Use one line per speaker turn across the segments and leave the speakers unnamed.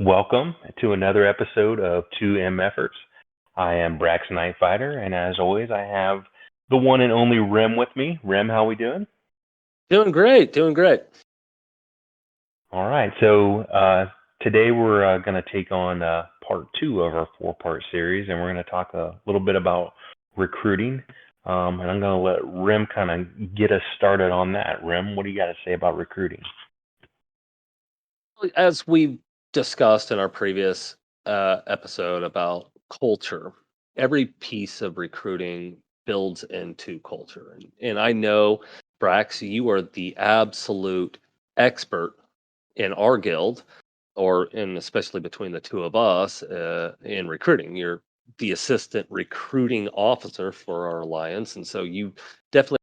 Welcome to another episode of 2MFers. I am Brax Night Fighter, and as always, I have the one and only R.E.M with me. R.E.M, how we doing?
Doing great, doing great.
All right, so today we're going to take on part two of our four-part series, and we're going to talk a little bit about recruiting. And I'm going to let R.E.M kind of get us started on that. R.E.M, what do you got to say about recruiting?
As we discussed in our previous episode about culture, every piece of recruiting builds into culture. And I know, Brax, you are the absolute expert in our guild, and especially between the two of us in recruiting. You're the assistant recruiting officer for our alliance. And so you definitely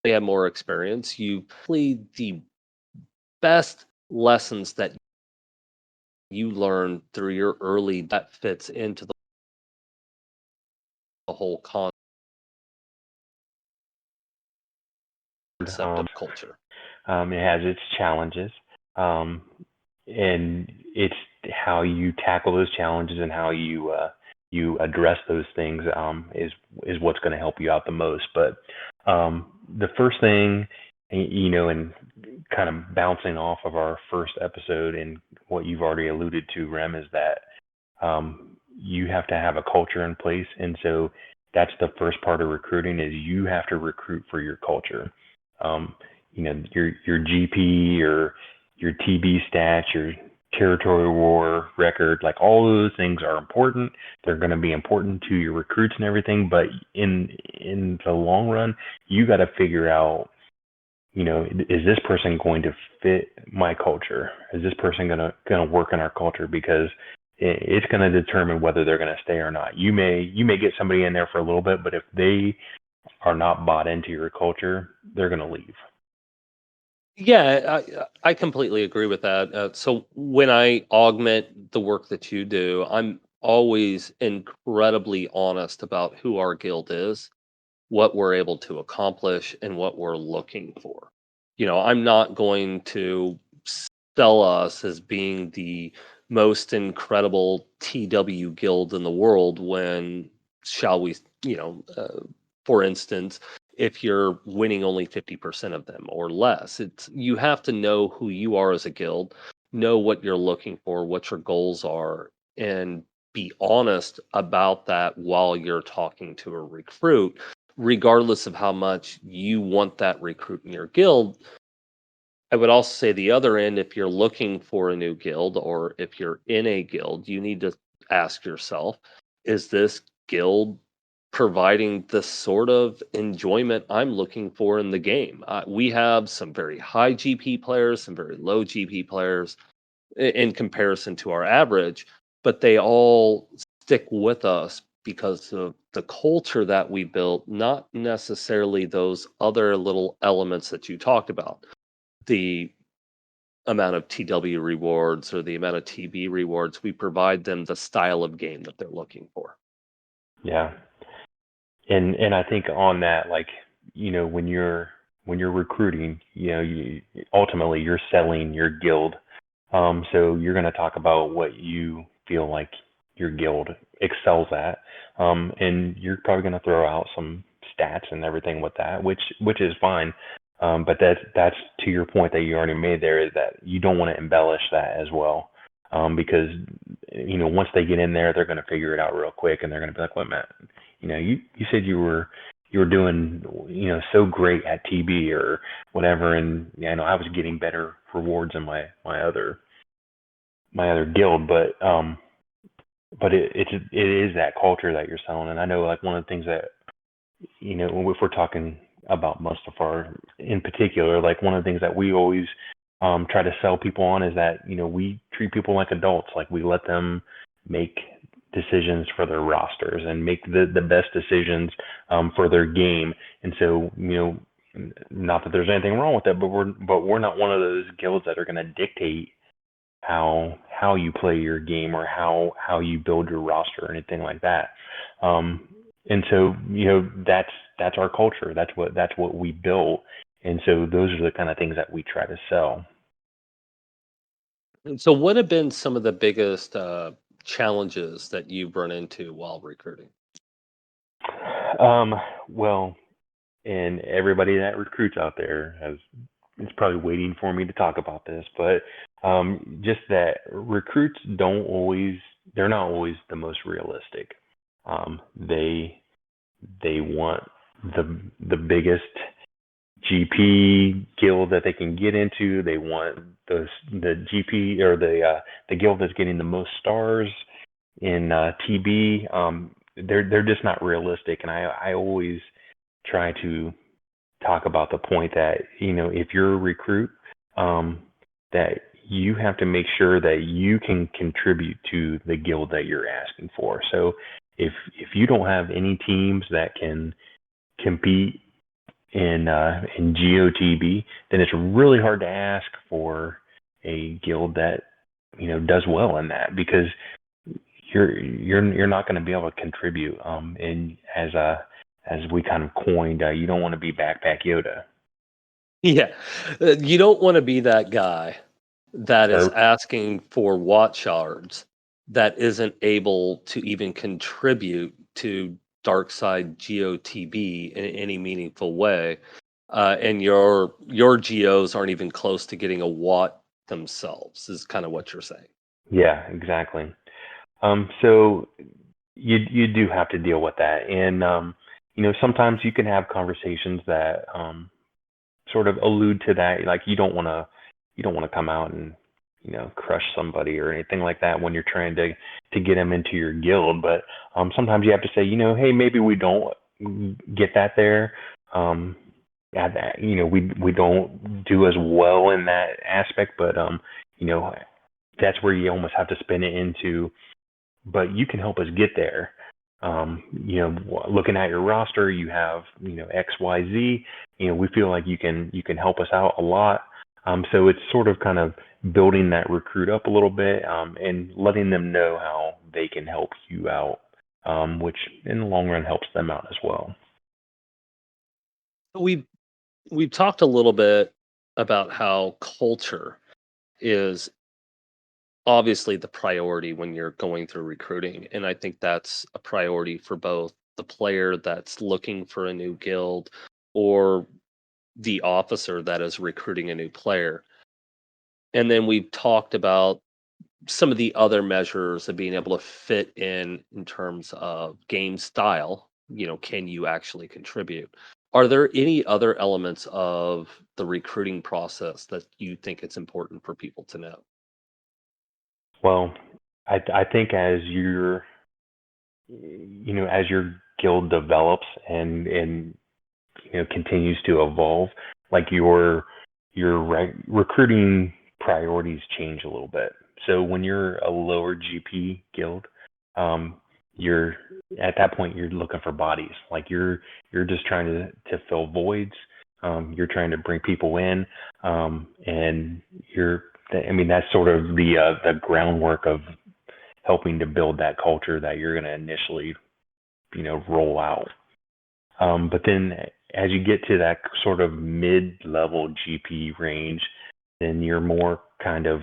have more experience. You play the best lessons that you learn through your early that fits into the whole concept
Um,
of culture.
it has its challenges, um, and it's how you tackle those challenges and how you address those things is what's going to help you out the most. But the first thing, and kind of bouncing off of our first episode and what you've already alluded to, Rem, is that you have to have a culture in place, and so that's the first part of recruiting is you have to recruit for your culture. Um, your GP, your TB stats, your territory war record, like all those things are important. They're going to be important to your recruits and everything, but in the long run, you got to figure out, is this person going to fit my culture? Is this person gonna work in our culture? Because it's going to determine whether they're going to stay or not. You may get somebody in there for a little bit, but if they are not bought into your culture, they're going to leave.
Yeah, I completely agree with that. So when I augment the work that you do, I'm always incredibly honest about who our guild is, what we're able to accomplish, and what we're looking for. I'm not going to sell us as being the most incredible TW guild in the world when, shall we, for instance, if you're winning only 50% of them or less, you have to know who you are as a guild, know what you're looking for, what your goals are, and be honest about that while you're talking to a recruit, regardless of how much you want that recruit in your guild. I would also say the other end, if you're looking for a new guild or if you're in a guild, you need to ask yourself, is this guild providing the sort of enjoyment I'm looking for in the game? We have some very high GP players, some very low GP players in comparison to our average, but they all stick with us because of the culture that we built, not necessarily those other little elements that you talked about. The amount of TW rewards or the amount of TB rewards, we provide them the style of game that they're looking for.
Yeah, and I think on that, like, when you're recruiting, ultimately you're selling your guild. So you're going to talk about what you feel like your guild excels at, and you're probably going to throw out some stats and everything with that, which is fine. But that's to your point that you already made there, is that you don't want to embellish that as well, because once they get in there, they're going to figure it out real quick, and they're going to be like, "What, Matt? You said you were doing so great at TB or whatever, and I was getting better rewards in my other guild, but it is that culture that you're selling. And I know, like, one of the things that, if we're talking about Mustafar in particular, like, one of the things that we always try to sell people on is that we treat people like adults. Like, we let them make decisions for their rosters and make the best decisions for their game. And so, not that there's anything wrong with that, but we're not one of those guilds that are going to dictate how you play your game or how you build your roster or anything like that. And so that's our culture. That's what we built. And so those are the kind of things that we try to sell.
And so, what have been some of the biggest challenges that you've run into while recruiting?
Um, well, and everybody that recruits out there has is probably waiting for me to talk about this, but just that recruits don't always they're not always the most realistic. They want the biggest GP guild that they can get into. They want the GP or the guild that's getting the most stars in TB. They're just not realistic, and I always try to talk about the point that if you're a recruit, um, that you have to make sure that you can contribute to the guild that you're asking for. So if you don't have any teams that can compete in GOTB, then it's really hard to ask for a guild that does well in that, because you're not going to be able to contribute. And as we kind of coined, you don't want to be backpack Yoda.
Yeah, you don't want to be that guy that is
Or
asking for watch shards that isn't able to even contribute to dark side GOTB in any meaningful way, and your GOs aren't even close to getting a watt themselves. Is kind of what you're saying.
yeah, exactly. So you do have to deal with that, and sometimes you can have conversations that sort of allude to that. Like you don't want to come out and crush somebody or anything like that when you're trying to get them into your guild. But sometimes you have to say, hey, maybe we don't get that there. Um, yeah, that we don't do as well in that aspect, but you know that's where you almost have to spin it into, but you can help us get there. Looking at your roster, you have X, Y, Z. We feel like you can help us out a lot. So it's sort of kind of building that recruit up a little bit, and letting them know how they can help you out, which in the long run helps them out as well.
We we've talked a little bit about how culture is obviously the priority when you're going through recruiting, and I think that's a priority for both the player that's looking for a new guild or the officer that is recruiting a new player. And then we've talked about some of the other measures of being able to fit in terms of game style. Can you actually contribute? Are there any other elements of the recruiting process that you think it's important for people to know?
Well, I think as your guild develops and continues to evolve, like your recruiting priorities change a little bit. So when you're a lower GP guild, um, you're at that point you're looking for bodies. Like you're just trying to fill voids. You're trying to bring people in, and I mean that's sort of the groundwork of helping to build that culture that you're going to initially roll out. But then as you get to that sort of mid-level GP range, then you're more kind of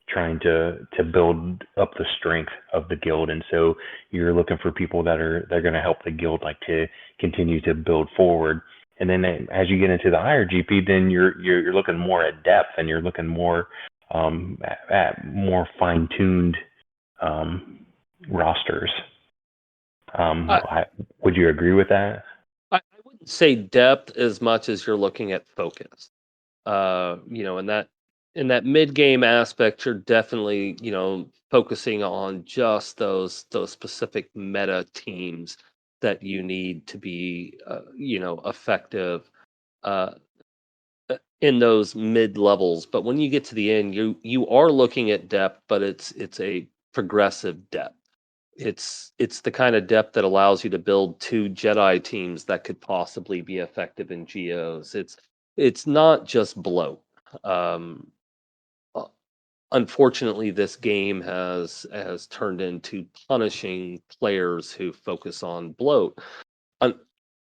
trying to build up the strength of the guild, and so you're looking for people that are going to help the guild like to continue to build forward. And then as you get into the higher GP, then you're looking more at depth, and you're looking more at more fine-tuned um, rosters. Would you agree with that?
I wouldn't say depth as much as you're looking at focus. In that mid game aspect, you're definitely focusing on just those specific meta teams that you need to be effective uh, in those mid levels. But when you get to the end, you are looking at depth, but it's a progressive depth. It's the kind of depth that allows you to build two Jedi teams that could possibly be effective in GOs. It's not just bloat. Um, uh, Unfortunately, this game has turned into punishing players who focus on bloat. Un-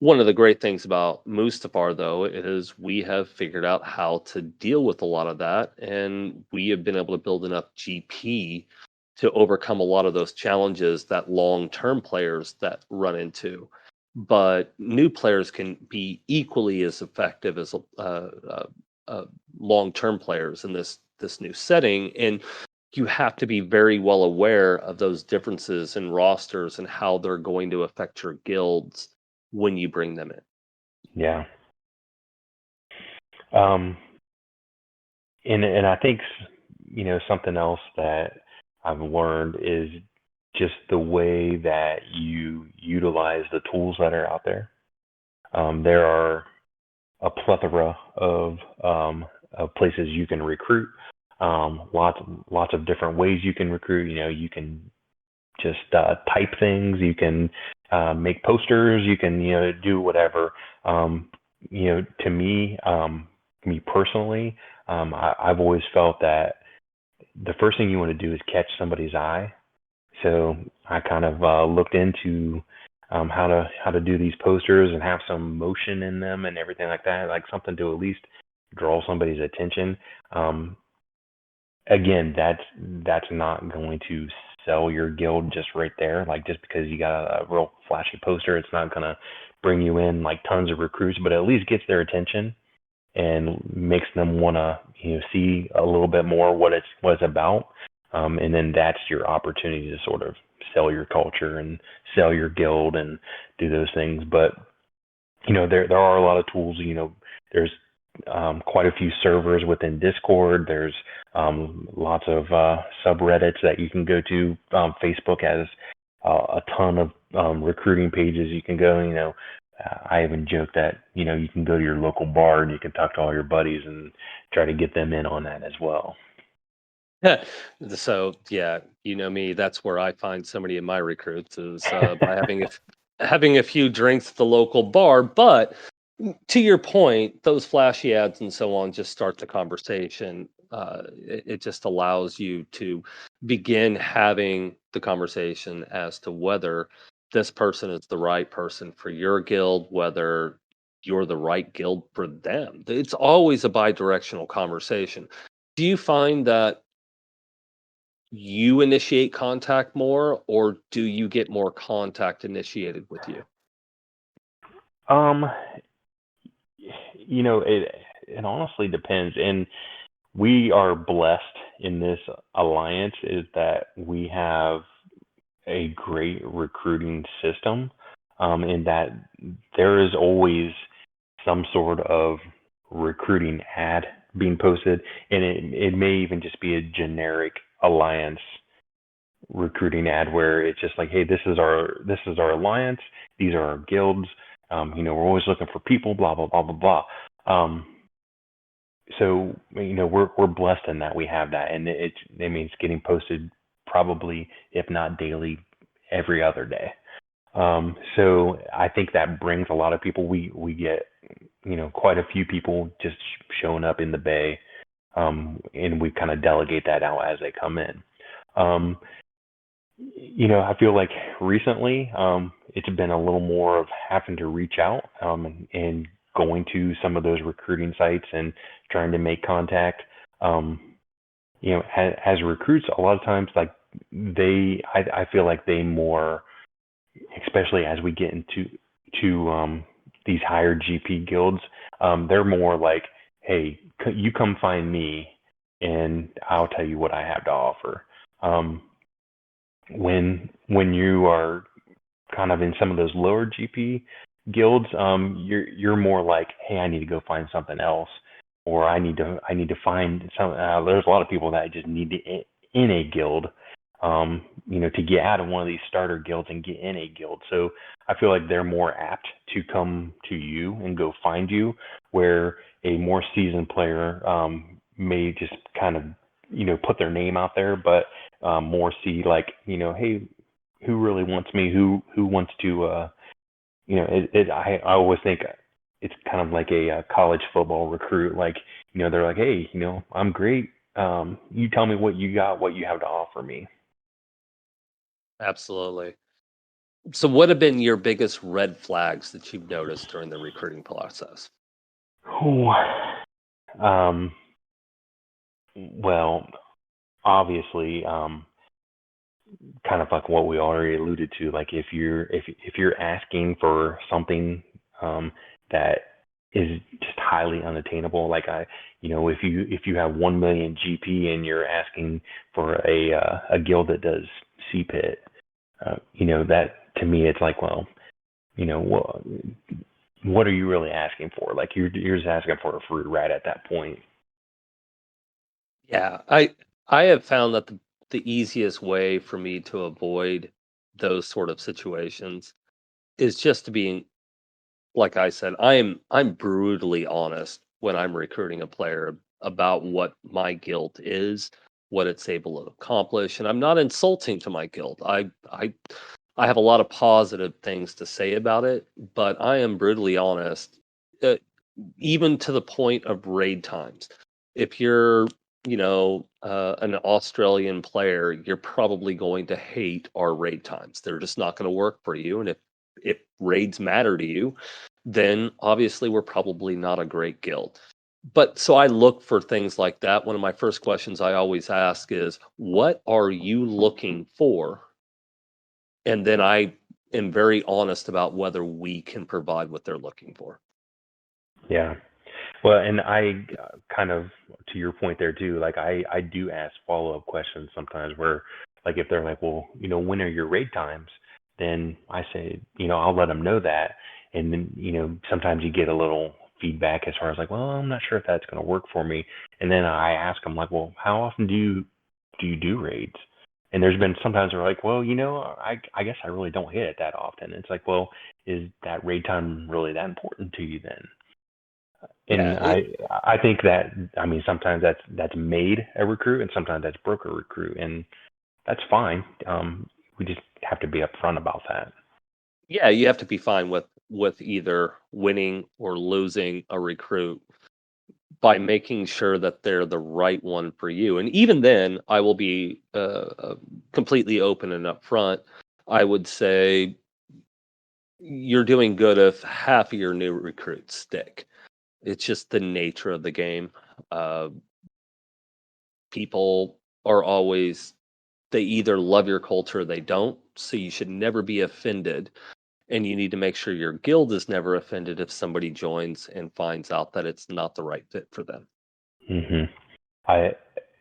One of the great things about Mustafar, though, is we have figured out how to deal with a lot of that, and we have been able to build enough GP to overcome a lot of those challenges that long-term players that run into. But new players can be equally as effective as uh, long-term players in this new setting, and you have to be very well aware of those differences in rosters and how they're going to affect your guilds when you bring them in.
Yeah. Um, and I think something else that I've learned is just the way that you utilize the tools that are out there. There are a plethora of places you can recruit. Lots of different ways you can recruit. You can just type things. You can make posters. You can do whatever. To me personally, I've always felt that the first thing you want to do is catch somebody's eye. So I kind of looked into how to do these posters and have some motion in them and everything like that, like something to at least draw somebody's attention. Um, Again, that's not going to sell your guild just right there. Like just because you got a real flashy poster, it's not gonna bring you in like tons of recruits, but at least gets their attention and makes them want to see a little bit more what it's about. And then that's your opportunity to sort of sell your culture and sell your guild and do those things. But there are a lot of tools. There's quite a few servers within Discord. There's lots of subreddits that you can go to. Facebook has a ton of recruiting pages you can go. I even joke that you can go to your local bar and you can talk to all your buddies and try to get them in on that as well.
So yeah, you know me. That's where I find so many of my recruits is by having a few drinks at the local bar. But to your point, those flashy ads and so on just start the conversation. It just allows you to begin having the conversation as to whether this person is the right person for your guild, whether you're the right guild for them. It's always a bi-directional conversation. Do you find that you initiate contact more, or do you get more contact initiated with you?
Um, it honestly depends, and we are blessed in this alliance is that we have a great recruiting system, in that there is always some sort of recruiting ad being posted, and it may even just be a generic alliance recruiting ad where it's just like, hey, this is our alliance, these are our guilds, we're always looking for people, blah blah blah blah blah. So we're blessed in that we have that, and it means getting posted probably if not daily, every other day. So I think that brings a lot of people. We get quite a few people just showing up in the bay, and we kind of delegate that out as they come in. Um, I feel like recently, it's been a little more of having to reach out, and going to some of those recruiting sites and trying to make contact. As recruits, a lot of times, like I feel like they more, especially as we get into these higher GP guilds, they're more like, hey, you come find me, and I'll tell you what I have to offer. Um, when you are kind of in some of those lower GP guilds, you're more like, hey, I need to go find something else, or I need to find some. There's a lot of people that just need to in a guild, to get out of one of these starter guilds and get in a guild. So I feel like they're more apt to come to you and go find you, where a more seasoned player may just kind of put their name out there, but more see like hey, who really wants me? Who wants to I always think it's kind of like a, college football recruit. Like they're like, hey, I'm great. You tell me what you got, what you have to offer me.
Absolutely. So, what have been your biggest red flags that you've noticed during the recruiting process?
Ooh. Um, well, obviously, kind of like what we already alluded to, like if you're asking for something that is just highly unattainable, like if you have 1 million GP and you're asking for a guild that does CPIT, that to me it's like, well, what are you really asking for? Like you're just asking for a free ride at that point.
Yeah, I have found that the easiest way for me to avoid those sort of situations is just to be, like I said, I'm brutally honest when I'm recruiting a player about what my guild is, what it's able to accomplish, and I'm not insulting to my guild. I have a lot of positive things to say about it, but I am brutally honest, uh, even to the point of raid times. If you're, an Australian player, you're probably going to hate our raid times. They're just not going to work for you. And if raids matter to you, then obviously we're probably not a great guild. But so I look for things like that. One of my first questions I always ask is, what are you looking for? And then I am very honest about whether we can provide what they're looking for.
Yeah. Well, and I kind of to your point there too. Like I do ask follow up questions sometimes where, like, if they're like, well, when are your raid times? Then I say, I'll let them know that, and then sometimes you get a little feedback as far as like, well, I'm not sure if that's going to work for me, and then I ask them like, well, how often do you do raids? And there's been sometimes they're like, well, I guess I really don't hit it that often. It's like, well, is that raid time really that important to you then?
Yeah,
And I think that, I mean, sometimes that's made a recruit and sometimes that's broke a recruit, and that's fine. We just have to be upfront about that.
yeah, you have to be fine with either winning or losing a recruit by making sure that they're the right one for you. And even then, I will be completely open and upfront. I would say you're doing good if half of your new recruits stick. It's just the nature of the game. Uh, People are always, they either love your culture or they don't. So you should never be offended. And you need to make sure your guild is never offended if somebody joins and finds out that it's not the right fit for them.
hmm I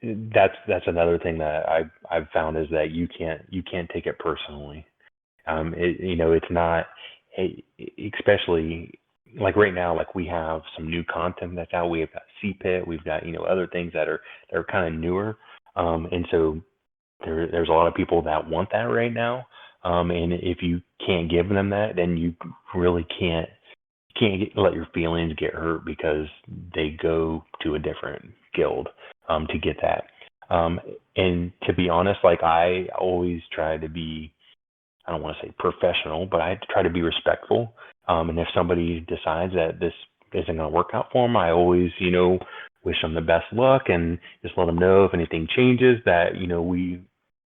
that's another thing that I've found is that you can't take it personally. It's not, especially like right now, like we have some new content that's out. We've got CPIT, we've got other things that are kind of newer, and so there's a lot of people that want that right now. And if you can't give them that, then you really can't let your feelings get hurt because they go to a different guild to get that. And to be honest, like I always try to be, I don't want to say professional, but I try to be respectful. And if somebody decides that this isn't going to work out for them, I always, wish them the best luck and just let them know if anything changes that, we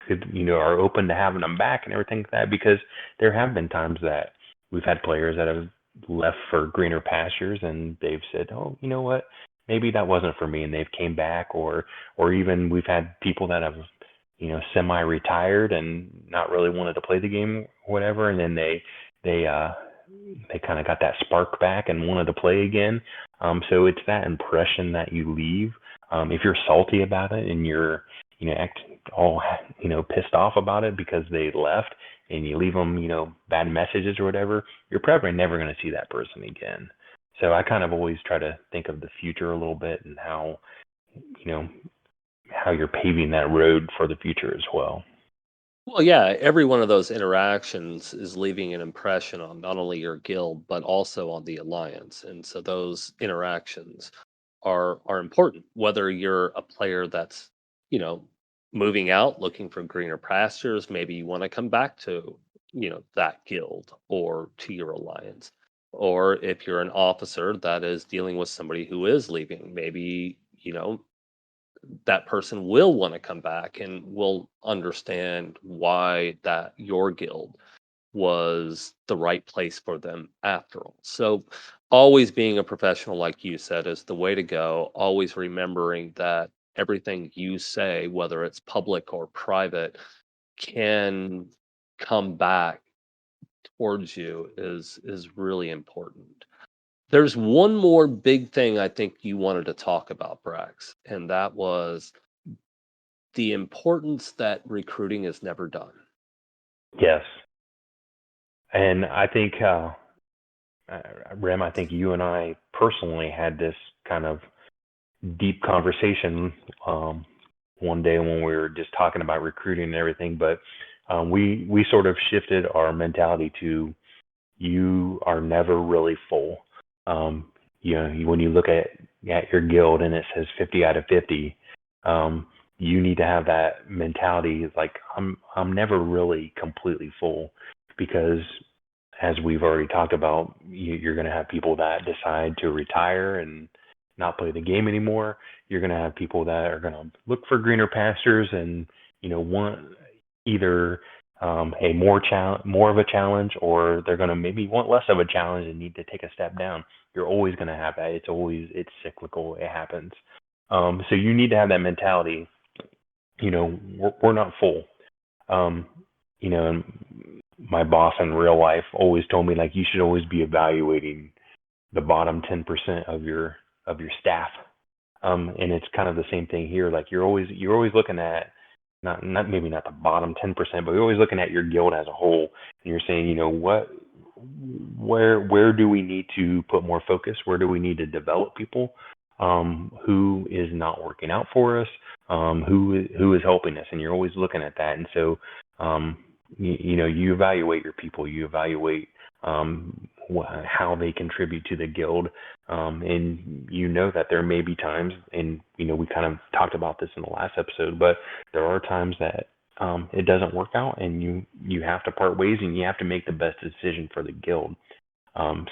could, are open to having them back and everything like that. Because there have been times that we've had players that have left for greener pastures and they've said, oh, you know what? Maybe that wasn't for me, and they've came back, or even we've had people that have semi-retired and not really wanted to play the game or whatever, and then they uh they kind of got that spark back and wanted to play again. So it's that impression that you leave. If you're salty about it and you're act all pissed off about it because they left, and you leave them bad messages or whatever, you're probably never going to see that person again. So I kind of always try to think of the future a little bit and you know how you're paving that road for the future as well.
Well, yeah, every one of those interactions is leaving an impression on not only your guild but also on the alliance. And so those interactions are important. Whether you're a player that's, you know, moving out looking for greener pastures, maybe you want to come back to, that guild or to your alliance. Or if you're an officer that is dealing with somebody who is leaving, maybe, that person will want to come back and will understand why that your guild was the right place for them after all. So, always being a professional, like you said, is the way to go. Always remembering that everything you say, whether it's public or private, can come back towards you is really important. There's one more big thing I think you wanted to talk about, Brax, and that was the importance that recruiting is never done.
Yes, and I think uh, Rem, I think you and I personally had this kind of deep conversation one day when we were just talking about recruiting and everything. But we sort of shifted our mentality to you are never really full. Um, when you look at your guild and it says 50 out of 50, you need to have that mentality like I'm never really completely full because as we've already talked about, you're going to have people that decide to retire and not play the game anymore. You're going to have people that are going to look for greener pastures and want either more of a challenge, or they're going to maybe want less of a challenge and need to take a step down. You're always going to have that. It's cyclical. It happens. So you need to have that mentality. We're not full. Um, and my boss in real life always told me like you should always be evaluating the bottom 10% of your staff. And it's kind of the same thing here. Like you're always looking at not maybe not the bottom 10%, but you're always looking at your guild as a whole, and you're saying, where do we need to put more focus? Where do we need to develop people? Who is not working out for us? Who is helping us? And you're always looking at that. And so, you evaluate your people. You evaluate how they contribute to the guild. And that there may be times, and we kind of talked about this in the last episode, but there are times that it doesn't work out, and you have to part ways, and you have to make the best decision for the guild.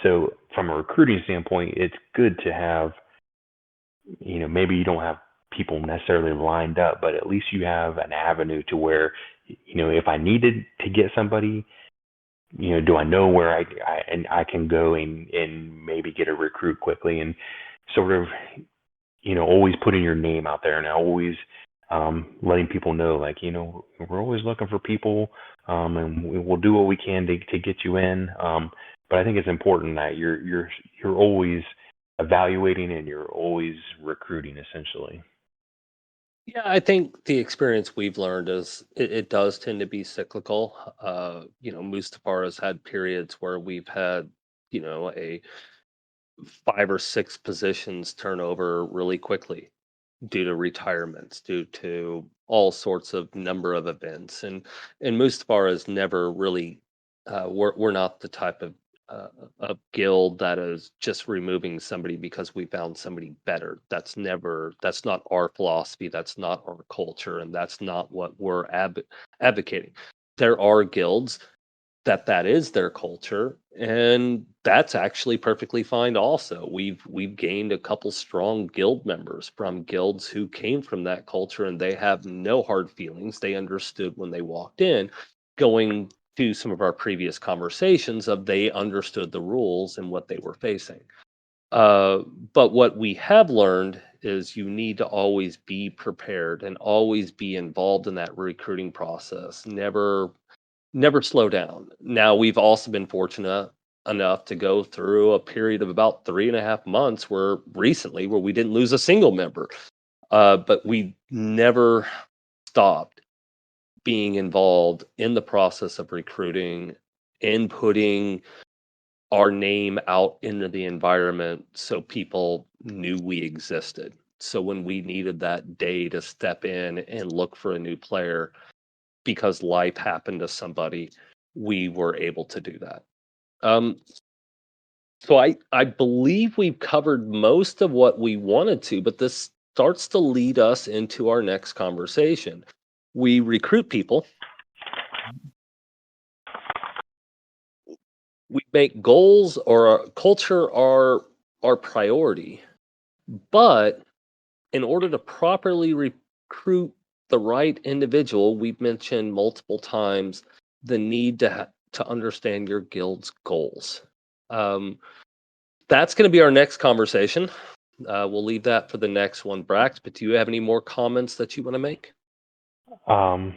So from a recruiting standpoint, it's good to have, maybe you don't have people necessarily lined up, but at least you have an avenue to where, if I needed to get somebody, do I know where I can go and maybe get a recruit quickly, and sort of, always putting your name out there, and always letting people know, like, we're always looking for people, and we'll do what we can to get you in. But I think it's important that you're always evaluating and you're always recruiting, essentially.
Yeah, I think the experience we've learned is it does tend to be cyclical. Mustafar has had periods where we've had, a 5 or 6 positions turn over really quickly due to retirements, due to all sorts of number of events, and Mustafar is never really. We're not the type of guild that is just removing somebody because we found somebody better. That's not our philosophy. That's not our culture, and that's not what we're advocating. There are guilds that is their culture, and that's actually perfectly fine also. We've gained a couple strong guild members from guilds who came from that culture, and they have no hard feelings. They understood when they walked in, going to some of our previous conversations of they understood the rules and what they were facing. uh, but what we have learned is you need to always be prepared and always be involved in that recruiting process. Never slow down. Now, we've also been fortunate enough to go through a period of about 3.5 months where we didn't lose a single member. But we never stopped being involved in the process of recruiting and putting our name out into the environment so people knew we existed. So when we needed that day to step in and look for a new player, because life happened to somebody, we were able to do that. Um, so I believe we've covered most of what we wanted to, but this starts to lead us into our next conversation. We recruit people, we make goals or our culture our priority, but in order to properly recruit the right individual, we've mentioned multiple times the need to to understand your guild's goals. Um, that's going to be our next conversation. We'll leave that for the next one, Brax. But do you have any more comments that you want to make?
Um,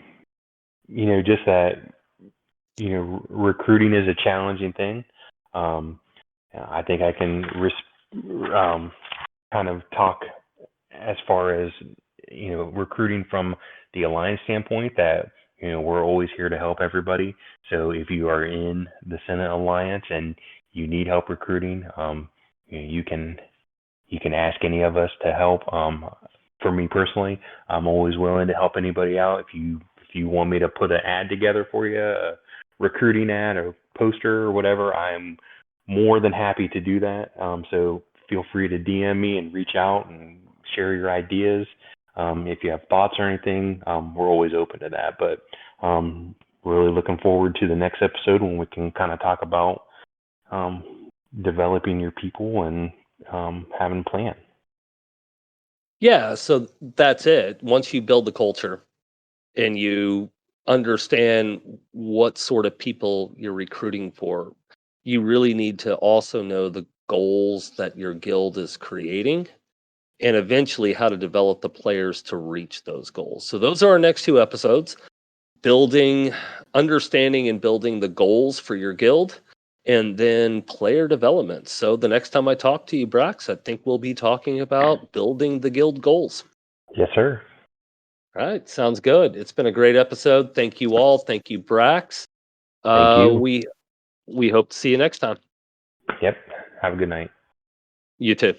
just that, recruiting is a challenging thing. Um, I think I can kind of talk as far as, recruiting from the alliance standpoint that, we're always here to help everybody. So if you are in the Senate Alliance and you need help recruiting, you can ask any of us to help. For me personally, I'm always willing to help anybody out. If you want me to put an ad together for you, a recruiting ad or poster or whatever, I'm more than happy to do that. So feel free to DM me and reach out and share your ideas. If you have thoughts or anything, we're always open to that. But really looking forward to the next episode when we can kind of talk about developing your people and having a plan.
Yeah, so that's it. Once you build the culture and you understand what sort of people you're recruiting for, you really need to also know the goals that your guild is creating and eventually how to develop the players to reach those goals. So those are our next two episodes: building, understanding and building the goals for your guild, and then player development. So the next time I talk to you, Brax, I think we'll be talking about building the guild goals.
Yes, sir.
All right, sounds good. It's been a great episode. Thank you all. Thank you, Brax.
Thank
Uh,
you.
we we hope to see you next time.
Yep. Have a good night.
You too.